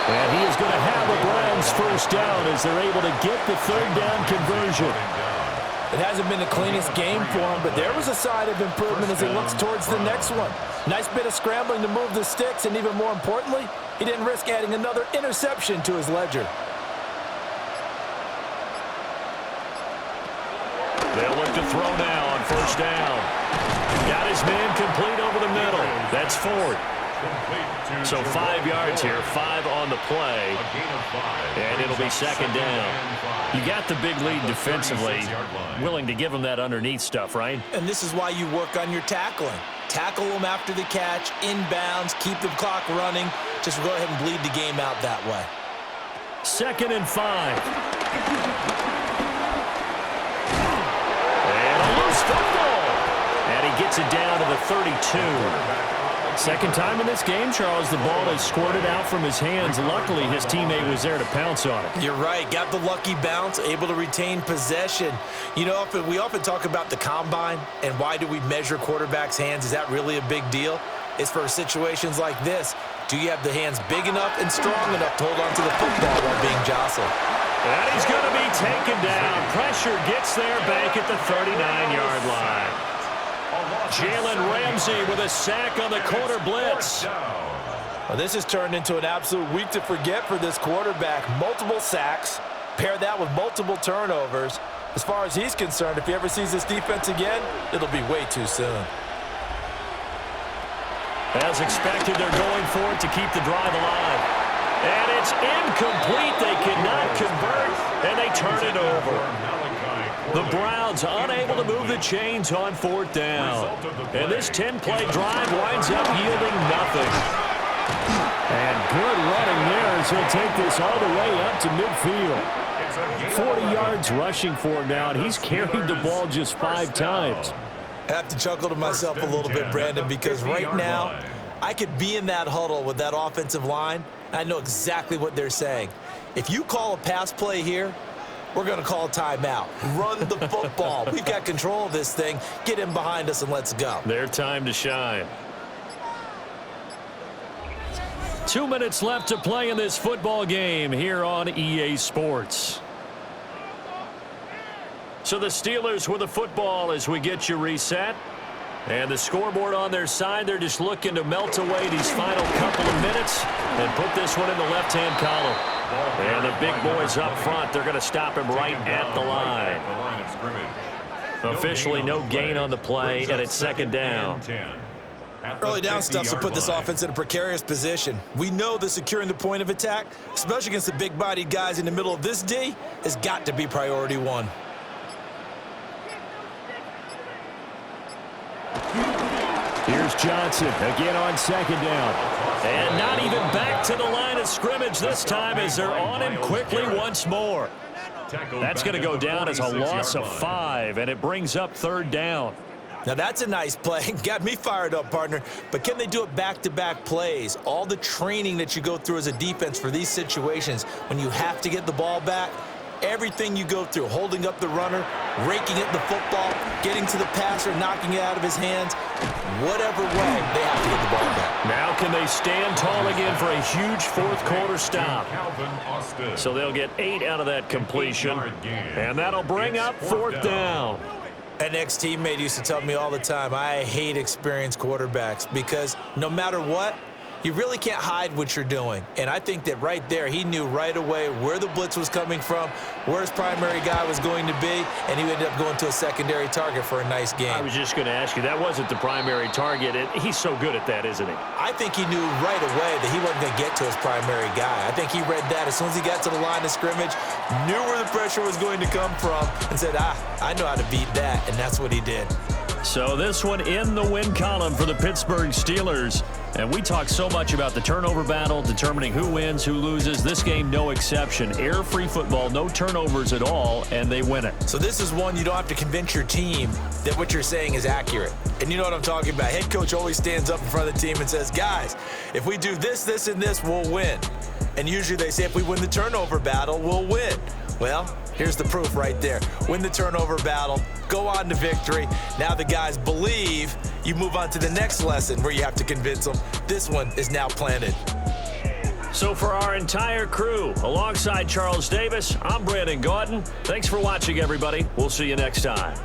And he is going to have a Browns first down as they're able to get the 3rd down conversion. It hasn't been the cleanest game for him, but there was a sign of improvement as he looks towards the next one. Nice bit of scrambling to move the sticks, and even more importantly, he didn't risk adding another interception to his ledger. They'll look to throw now on first down. Got his man complete over the middle. That's Ford. So 5 yards here, 5 on the play, and it'll be second down. You got the big lead defensively, willing to give him that underneath stuff, right? And this is why you work on your tackling. Tackle them after the catch, inbounds, keep the clock running. Just go ahead and bleed the game out that way. 2nd and 5. And a loose football. And he gets it down to the 32. Second time in this game, Charles, the ball has squirted out from his hands. Luckily, his teammate was there to pounce on it. You're right. Got the lucky bounce, able to retain possession. You know, we often talk about the combine and why do we measure quarterbacks' hands. Is that really a big deal? It's for situations like this. Do you have the hands big enough and strong enough to hold on to the football while being jostled? And he's going to be taken down. Pressure gets there back at the 39-yard line. Jalen Ramsey with a sack on the corner blitz. Well, this has turned into an absolute week to forget for this quarterback. Multiple sacks, pair that with multiple turnovers. As far as he's concerned, if he ever sees this defense again, it'll be way too soon. As expected, they're going for it to keep the drive alive. And it's incomplete. They cannot convert, and they turn it over. The Browns unable to move the chains on 4th down. And this 10-play drive winds up yielding nothing. And good running there as he'll take this all the way up to midfield. 40 yards rushing for him now, and he's carried the ball just 5 times. I have to chuckle to myself a little bit, Brandon, because right now I could be in that huddle with that offensive line, and I know exactly what they're saying. If you call a pass play here, we're going to call a timeout. Run the football. We've got control of this thing. Get him behind us and let's go. Their time to shine. 2 minutes left to play in this football game here on EA Sports. So the Steelers with the football as we get you reset. And the scoreboard on their side, they're just looking to melt away these final couple of minutes and put this one in the left-hand column. And the big boys up front, they're going to stop him right at the line. Officially no gain on the play, and it's second down. Early down stuff to put this offense in a precarious position. We know that securing the point of attack, especially against the big-bodied guys in the middle of this D, has got to be priority 1. Here's Johnson again on second down. And not even back to the line of scrimmage this time as they're on him quickly once more. That's going to go down as a loss of 5, and it brings up 3rd down. Now that's a nice play. Got me fired up, partner. But can they do it back-to-back plays? All the training that you go through as a defense for these situations, when you have to get the ball back, everything you go through, holding up the runner, raking at the football, getting to the passer, knocking it out of his hands, whatever way, they have to get the ball back. Now can they stand tall again for a huge 4th quarter stop? So they'll get 8 out of that completion, and that'll bring up 4th down. An ex-teammate used to tell me all the time, I hate experienced quarterbacks because no matter what, you really can't hide what you're doing. And I think that right there, he knew right away where the blitz was coming from, where his primary guy was going to be, and he ended up going to a secondary target for a nice game. I was just going to ask you, that wasn't the primary target. He's so good at that, isn't he? I think he knew right away that he wasn't going to get to his primary guy. I think he read that as soon as he got to the line of scrimmage, knew where the pressure was going to come from, and said, I know how to beat that, and that's what he did. So this one in the win column for the Pittsburgh Steelers. And we talk so much about the turnover battle, determining who wins, who loses. This game, no exception. Air-free football, no turnovers at all, and they win it. So this is one you don't have to convince your team that what you're saying is accurate. And you know what I'm talking about. Head coach always stands up in front of the team and says, guys, if we do this, this, and this, we'll win. And usually they say if we win the turnover battle, we'll win. Well, here's the proof right there. Win the turnover battle, go on to victory. Now the guys believe. You move on to the next lesson where you have to convince them. This one is now planted. So for our entire crew, alongside Charles Davis, I'm Brandon Gaudin. Thanks for watching, everybody. We'll see you next time.